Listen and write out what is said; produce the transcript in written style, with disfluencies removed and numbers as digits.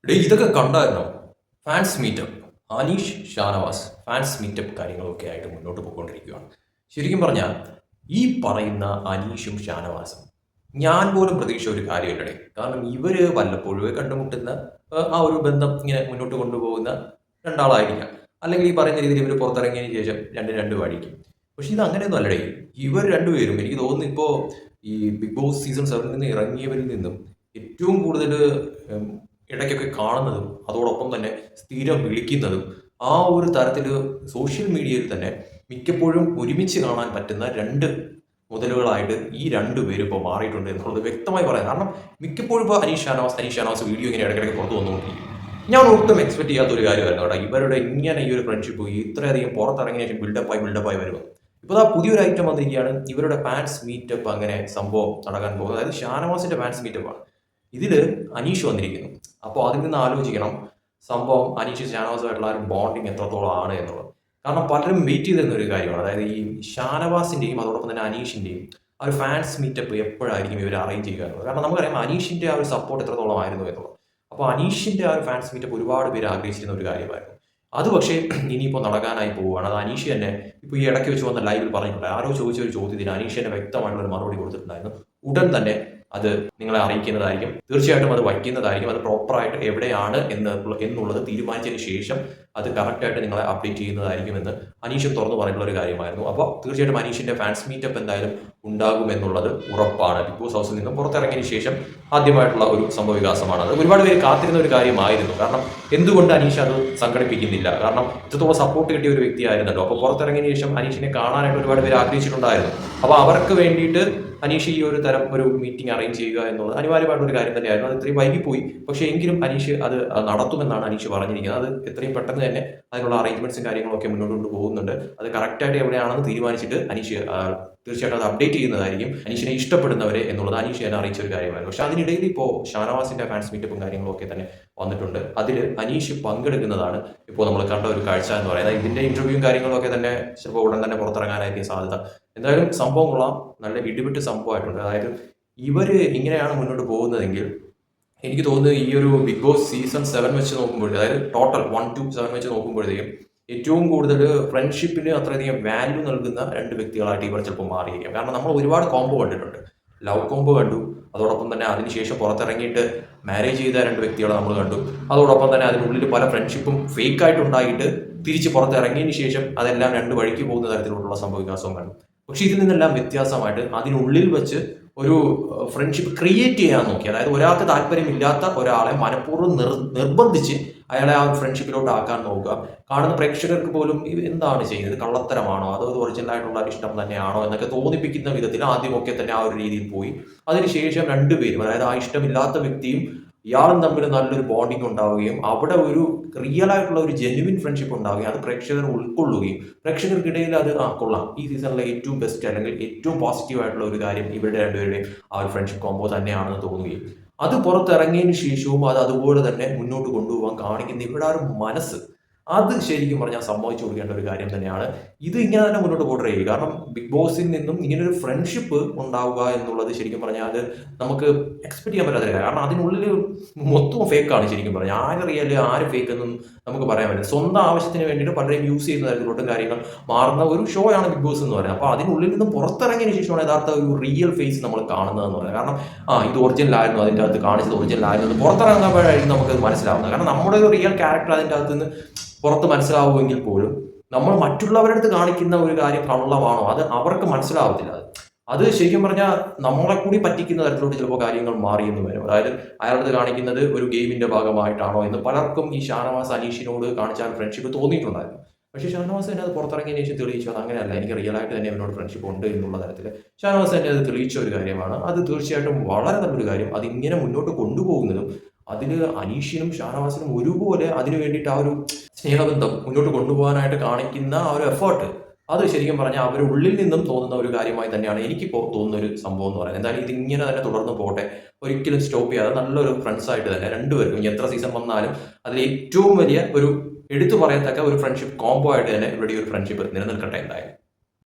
ഇതൊക്കെ കണ്ടായിരുന്നോ? Fans meetup. Aneesh Shanavas fans meetup കാര്യങ്ങളൊക്കെ ആയിട്ട് മുന്നോട്ട് പോയിക്കൊണ്ടിരിക്കുകയാണ്. ശരിക്കും പറഞ്ഞാൽ ഈ പറയുന്ന അനീഷും ഷാനവാസും ഞാൻ പോലും പ്രതീക്ഷിച്ച ഒരു കാര്യമല്ലേ. കാരണം ഇവര് വല്ലപ്പോഴും കണ്ടുമുട്ടുന്ന ആ ഒരു ബന്ധം ഇങ്ങനെ മുന്നോട്ട് കൊണ്ടുപോകുന്ന രണ്ടാളായിരിക്കാം. അല്ലെങ്കിൽ ഈ പറയുന്ന രീതിയിൽ ഇവർ പുറത്തിറങ്ങിയതിന് ശേഷം രണ്ട് വഴിക്കും. പക്ഷെ ഇത് അങ്ങനെയൊന്നും അല്ലടേ. ഇവർ രണ്ടുപേരും എനിക്ക് തോന്നുന്നു ഇപ്പോൾ ഈ ബിഗ് ബോസ് സീസൺ 7 നിന്ന് ഇറങ്ങിയവരിൽ നിന്നും ഏറ്റവും കൂടുതൽ ഇടയ്ക്കൊക്കെ കാണുന്നതും അതോടൊപ്പം തന്നെ സ്ഥിരം വിളിക്കുന്നതും ആ ഒരു തരത്തിൽ സോഷ്യൽ മീഡിയയിൽ തന്നെ മിക്കപ്പോഴും ഒരുമിച്ച് കാണാൻ പറ്റുന്ന രണ്ട് മുതലുകളായിട്ട് ഈ രണ്ടുപേരും ഇപ്പോൾ മാറിയിട്ടുണ്ട് എന്നുള്ളത് വ്യക്തമായി പറയാം. കാരണം മിക്കപ്പോഴും ഇപ്പോൾ അനീഷ് ഷാനവാസ് വീഡിയോ ഇങ്ങനെ ഇടയ്ക്കിടയ്ക്ക് പുറത്ത് വന്നുകൊണ്ടിരിക്കും. ഞാൻ ഒട്ടും എക്സ്പെക്ട് ചെയ്യാത്ത ഒരു കാര്യമായിരുന്നു കേട്ടോ. ഇവരുടെ ഇങ്ങനെ ഈ ഒരു ഫ്രണ്ട്ഷിപ്പ് ഇത്രയധികം പുറത്തിറങ്ങിയ ശേഷം ബിൽഡപ്പായി വരുന്നത്. ഇപ്പോൾ ആ പുതിയൊരു ഐറ്റം വന്നിരിക്കുകയാണ്. ഇവരുടെ ഫാൻസ് മീറ്റപ്പ് അങ്ങനെ സംഭവം നടക്കാൻ പോകുന്നത്. അതായത് ഷാനവാസിന്റെ ഫാൻസ് മീറ്റപ്പാണ്. ഇതിൽ അനീഷ് വന്നിരിക്കുന്നു. അപ്പോൾ അതിൽ നിന്ന് ആലോചിക്കണം സംഭവം അനീഷ് ഷാനവാസുമായിട്ടുള്ള ഒരു ബോണ്ടിങ് എത്രത്തോളം ആണ് എന്നുള്ളത്. കാരണം പലരും വെയിറ്റ് ചെയ്തിരുന്ന ഒരു കാര്യമാണ്. അതായത് ഈ ഷാനവാസിന്റെയും അതോടൊപ്പം തന്നെ അനീഷിന്റെയും ആ ഒരു ഫാൻസ് മീറ്റപ്പ് എപ്പോഴായിരിക്കും ഇവർ അറേഞ്ച് ചെയ്യുക എന്നുള്ളത്. കാരണം നമുക്കറിയാം അനീഷിന്റെ ആ ഒരു സപ്പോർട്ട് എത്രത്തോളം ആയിരുന്നു എന്നുള്ളത്. അപ്പോൾ അനീഷിന്റെ ആ ഒരു ഫാൻസ് മീറ്റപ്പ് ഒരുപാട് പേര് ആഗ്രഹിച്ചിരുന്ന ഒരു കാര്യമായിരുന്നു. അത് പക്ഷേ ഇനിയിപ്പോൾ നടക്കാനായി പോവുകയാണ്. അത് അനീഷ് തന്നെ ഇപ്പോൾ ഈ ഇടയ്ക്ക് വെച്ച് വന്ന ലൈവിൽ പറഞ്ഞിട്ടുണ്ട്. ആരോ ചോദിച്ച ഒരു ചോദ്യത്തിന് അനീഷ് തന്നെ വ്യക്തമായിട്ടുള്ള ഒരു മറുപടി കൊടുത്തിട്ടുണ്ടായിരുന്നു. ഉടൻ തന്നെ അത് നിങ്ങളെ അറിയിക്കുന്നതായിരിക്കും. തീർച്ചയായിട്ടും അത് വയ്ക്കുന്നതായിരിക്കും. അത് പ്രോപ്പറായിട്ട് എവിടെയാണ് എന്നുള്ളത് തീരുമാനിച്ചതിന് ശേഷം അത് കറക്റ്റായിട്ട് നിങ്ങളെ അപ്ഡേറ്റ് ചെയ്യുന്നതായിരിക്കും എന്ന് അനീഷ് തുറന്നു പറഞ്ഞിട്ടുള്ള ഒരു കാര്യമായിരുന്നു. അപ്പോൾ തീർച്ചയായിട്ടും അനീഷിന്റെ ഫാൻസ് മീറ്റപ്പ് എന്തായാലും ഉണ്ടാകുമെന്നുള്ളത് ഉറപ്പാണ്. ബിഗ് ബോസ് ഹൗസിൽ നിന്നും പുറത്തിറങ്ങിയതിന് ശേഷം ആദ്യമായിട്ടുള്ള ഒരു സംഭവ വികാസമാണ്. അത് ഒരുപാട് പേര് കാത്തിരുന്ന ഒരു കാര്യമായിരുന്നു. കാരണം എന്തുകൊണ്ട് അനീഷ് അത് സംഘടിപ്പിക്കുന്നില്ല? കാരണം ഇത്രത്തോളം സപ്പോർട്ട് കിട്ടിയ ഒരു വ്യക്തിയായിരുന്നല്ലോ. അപ്പോൾ പുറത്തിറങ്ങിയതിന് ശേഷം അനീഷിനെ കാണാനായിട്ട് ഒരുപാട് പേര് ആഗ്രഹിച്ചിട്ടുണ്ടായിരുന്നു. അപ്പോൾ അവർക്ക് വേണ്ടിയിട്ട് അനീഷ് ഈ ഒരു തരം ഒരു മീറ്റിംഗ് അറേഞ്ച് ചെയ്യുക എന്നുള്ളത് അനിവാര്യമായിട്ടുള്ള ഒരു കാര്യം തന്നെയായിരുന്നു. അത് ഇത്രയും വൈകിപ്പോയി. പക്ഷേ എങ്കിലും അനീഷ് അത് നടത്തുമെന്നാണ് അനീഷ് പറഞ്ഞിരിക്കുന്നത്. അത് എത്രയും പെട്ടെന്ന് തന്നെ അതിനുള്ള അറേഞ്ച്മെന്റ്സും കാര്യങ്ങളൊക്കെ മുന്നോട്ട് കൊണ്ടുപോകുന്നുണ്ട്. അത് കറക്റ്റായിട്ട് എവിടെയാണെന്ന് തീരുമാനിച്ചിട്ട് അനീഷ് തീർച്ചയായിട്ടും അത് അപ്ഡേറ്റ് ചെയ്യുന്നതായിരിക്കും. അനീഷിനെ ഇഷ്ടപ്പെടുന്നവരെ എന്നുള്ളത് അനീഷ് ഞാൻ അറിയിച്ച ഒരു കാര്യമായിരുന്നു. പക്ഷെ അതിനിടയിൽ ഇപ്പോൾ ഷാനവാസിന്റെ ഫാൻസ് മീറ്റപ്പും കാര്യങ്ങളൊക്കെ തന്നെ വന്നിട്ടുണ്ട്. അതിൽ അനീഷ് പങ്കെടുക്കുന്നതാണ് ഇപ്പോൾ നമ്മൾ കണ്ട ഒരു കാഴ്ച എന്ന് പറയുന്നത്. ഇതിന്റെ ഇന്റർവ്യൂവും കാര്യങ്ങളൊക്കെ തന്നെ ചിലപ്പോൾ ഉടൻ തന്നെ പുറത്തിറങ്ങാനായിരിക്കും സാധ്യത. എന്തായാലും സംഭവം കൊള്ളാം. നല്ല ഇടിവിട്ട് സംഭവമായിട്ടുണ്ട്. അതായത് ഇവര് ഇങ്ങനെയാണ് മുന്നോട്ട് പോകുന്നതെങ്കിൽ എനിക്ക് തോന്നുന്നത് ഈ ഒരു ബിഗ് ബോസ് സീസൺ 7 വെച്ച് നോക്കുമ്പോഴേ, അതായത് ടോട്ടൽ 1 to 7 വെച്ച് നോക്കുമ്പോഴത്തേക്കും ഏറ്റവും കൂടുതൽ ഫ്രണ്ട്ഷിപ്പിന് അത്രയധികം വാല്യൂ നൽകുന്ന രണ്ട് വ്യക്തികളായിട്ട് ഇവർ ചിലപ്പോൾ മാറിയിരിക്കാം. കാരണം നമ്മൾ ഒരുപാട് കോംബോ കണ്ടിട്ടുണ്ട്. ലവ് കോംബോ കണ്ടു. അതോടൊപ്പം തന്നെ അതിനുശേഷം പുറത്തിറങ്ങിയിട്ട് മാരേജ് ചെയ്ത രണ്ട് വ്യക്തികളെ നമ്മൾ കണ്ടു. അതോടൊപ്പം തന്നെ അതിനുള്ളിൽ പല ഫ്രണ്ട്ഷിപ്പും ഫേക്ക് ആയിട്ടുണ്ടായിട്ട് തിരിച്ച് പുറത്തിറങ്ങിയതിന് ശേഷം അതെല്ലാം രണ്ട് വഴിക്ക് പോകുന്ന തരത്തിലുള്ള സംഭവ വികാസവും കണ്ടു. പക്ഷെ ഇതിൽ നിന്നെല്ലാം വ്യത്യാസമായിട്ട് അതിനുള്ളിൽ വെച്ച് ഒരു ഫ്രണ്ട്ഷിപ്പ് ക്രിയേറ്റ് ചെയ്യാൻ നോക്കി. അതായത് ഒരാൾക്ക് താല്പര്യമില്ലാത്ത ഒരാളെ മനഃപൂർവ്വം നിർബന്ധിച്ച് അയാളെ ആ ഒരു ഫ്രണ്ട്ഷിപ്പിലോട്ട് ആക്കാൻ നോക്കുക. കാണുന്ന പ്രേക്ഷകർക്ക് പോലും എന്താണ് ചെയ്യുന്നത്, കള്ളത്തരമാണോ അതോ ഒറിജിനൽ ആയിട്ടുള്ള ഇഷ്ടം തന്നെയാണോ എന്നൊക്കെ തോന്നിപ്പിക്കുന്ന വിധത്തിൽ ആദ്യമൊക്കെ തന്നെ ആ ഒരു രീതിയിൽ പോയി. അതിനുശേഷം രണ്ടുപേരും, അതായത് ആ ഇഷ്ടമില്ലാത്ത വ്യക്തിയും ഇയാളും തമ്മിൽ നല്ലൊരു ബോണ്ടിങ് ഉണ്ടാവുകയും അവിടെ ഒരു റിയൽ ആയിട്ടുള്ള ഒരു ജെന്യുവിൻ ഫ്രണ്ട്ഷിപ്പ് ഉണ്ടാവുകയും അത് പ്രേക്ഷകർ ഉൾക്കൊള്ളുകയും പ്രേക്ഷകർക്കിടയിൽ അത് കൊള്ളാം, ഈ സീസണിലെ ഏറ്റവും ബെസ്റ്റ് അല്ലെങ്കിൽ ഏറ്റവും പോസിറ്റീവ് ആയിട്ടുള്ള ഒരു കാര്യം ഇവരുടെ രണ്ടുപേരുടെയും ആ ഒരു ഫ്രണ്ട്ഷിപ്പ് കോംബോ തന്നെയാണെന്ന് തോന്നുകയും അത് പുറത്തിറങ്ങിയതിന് ശേഷവും അത് അതുപോലെ തന്നെ മുന്നോട്ട് കൊണ്ടുപോകാൻ കാണിക്കുന്ന ഇവിടെ ആ ഒരു മനസ്സ്, അത് ശരിക്കും പറഞ്ഞാൽ സമ്മതിച്ചു കൊടുക്കേണ്ട ഒരു കാര്യം തന്നെയാണ്. ഇത് ഇങ്ങനെ തന്നെ മുന്നോട്ട് പോകട്ടെ. കാരണം ബിഗ് ബോസിൽ നിന്നും ഇങ്ങനൊരു ഫ്രണ്ട്ഷിപ്പ് ഉണ്ടാവുക എന്നുള്ളത് ശരിക്കും പറഞ്ഞാൽ അത് നമുക്ക് എക്സ്പെക്ട് ചെയ്യാൻ പറ്റാത്ത കാര്യം. കാരണം അതിനുള്ളിൽ മൊത്തം ഫേക്കാണ്. ശരിക്കും പറഞ്ഞാൽ ആര് റിയൽ ആര് ഫേക്ക് എന്നും നമുക്ക് പറയാൻ പറ്റില്ല. സ്വന്തം ആവശ്യത്തിന് വേണ്ടിയിട്ട് പലരെയും യൂസ് ചെയ്യുന്ന തരത്തിലോട്ടും കാര്യങ്ങൾ മാറുന്ന ഒരു ഷോ ആണ് ബിഗ് ബോസ് എന്ന് പറയുന്നത്. അപ്പോൾ അതിനുള്ളിൽ നിന്നും പുറത്തിറങ്ങിയതിന് ശേഷമാണ് യഥാർത്ഥ ഒരു റിയൽ ഫേസ് നമ്മൾ കാണുന്നതെന്ന് പറയുന്നത്. കാരണം ഇത് ഒറിജിനൽ ആയിരുന്നു, അതിൻ്റെ അകത്ത് കാണിച്ചത് ഒറിജിനൽ ആയിരുന്നു, പുറത്തിറങ്ങുമ്പോഴായിരിക്കും നമുക്കത് മനസ്സിലാവുന്നത്. കാരണം നമ്മുടെ ഒരു റിയൽ ക്യാരക്ടർ അതിൻ്റെ അകത്ത് നിന്ന് പുറത്ത് മനസ്സിലാവുമെങ്കിൽ പോലും നമ്മൾ മറ്റുള്ളവരുടെ അടുത്ത് കാണിക്കുന്ന ഒരു കാര്യം കള്ളമാണോ അത് അവർക്ക് മനസ്സിലാവത്തില്ല. അത് ശരിക്കും പറഞ്ഞാൽ നമ്മളെ കൂടി പറ്റിക്കുന്ന തരത്തിലോട്ട് ചിലപ്പോൾ കാര്യങ്ങൾ മാറിയെന്ന് വരും. അതായത് അയാളുടെ കാണിക്കുന്നത് ഒരു ഗെയിമിന്റെ ഭാഗമായിട്ടാണോ എന്ന് പലർക്കും ഈ ഷാനവാസ് അനീഷിനോട് കാണിച്ചാൽ ഫ്രണ്ട്ഷിപ്പ് തോന്നിയിട്ടുണ്ടായിരുന്നു. പക്ഷേ ഷാനവാസ് തന്നെ അത് പുറത്തിറങ്ങിയതിന് ശേഷം തെളിയിച്ചു അത് അങ്ങനെയല്ല, എനിക്ക് റിയൽ ആയിട്ട് തന്നെ അവനോട് ഫ്രണ്ട്ഷിപ്പ് ഉണ്ട് എന്നുള്ള തരത്തിൽ ഷാനവാസ് തന്നെ അത് തെളിയിച്ച ഒരു കാര്യമാണ്. അത് തീർച്ചയായിട്ടും വളരെ നല്ലൊരു കാര്യം. അതിങ്ങനെ മുന്നോട്ട് കൊണ്ടുപോകുന്നതും അതിൽ അനീഷിനും ഷാനവാസിനും ഒരുപോലെ അതിനു വേണ്ടിയിട്ട് ആ ഒരു സ്നേഹബന്ധം മുന്നോട്ട് കൊണ്ടുപോകാനായിട്ട് കാണിക്കുന്ന ആ ഒരു എഫേർട്ട്, അത് ശരിക്കും പറഞ്ഞാൽ അവരുടെ ഉള്ളിൽ നിന്നും തോന്നുന്ന ഒരു കാര്യമായി തന്നെയാണ് എനിക്കിപ്പോൾ തോന്നുന്ന ഒരു സംഭവം എന്ന് പറയുന്നത്. എന്തായാലും ഇതിങ്ങനെ തന്നെ തുടർന്ന് പോട്ടെ, ഒരിക്കലും സ്റ്റോപ്പ് ചെയ്യാതെ നല്ലൊരു ഫ്രണ്ട്സായിട്ട് തന്നെ രണ്ടുപേർക്കും ഇനി എത്ര സീസൺ വന്നാലും അതിൽ ഏറ്റവും വലിയ ഒരു എടുത്തു പറയത്തക്ക ഒരു ഫ്രണ്ട്ഷിപ്പ് കോംബോ ആയിട്ട് തന്നെ ഇവിടെ ഒരു ഫ്രണ്ട്ഷിപ്പ് നിലനിൽക്കട്ടെ എന്തായാലും.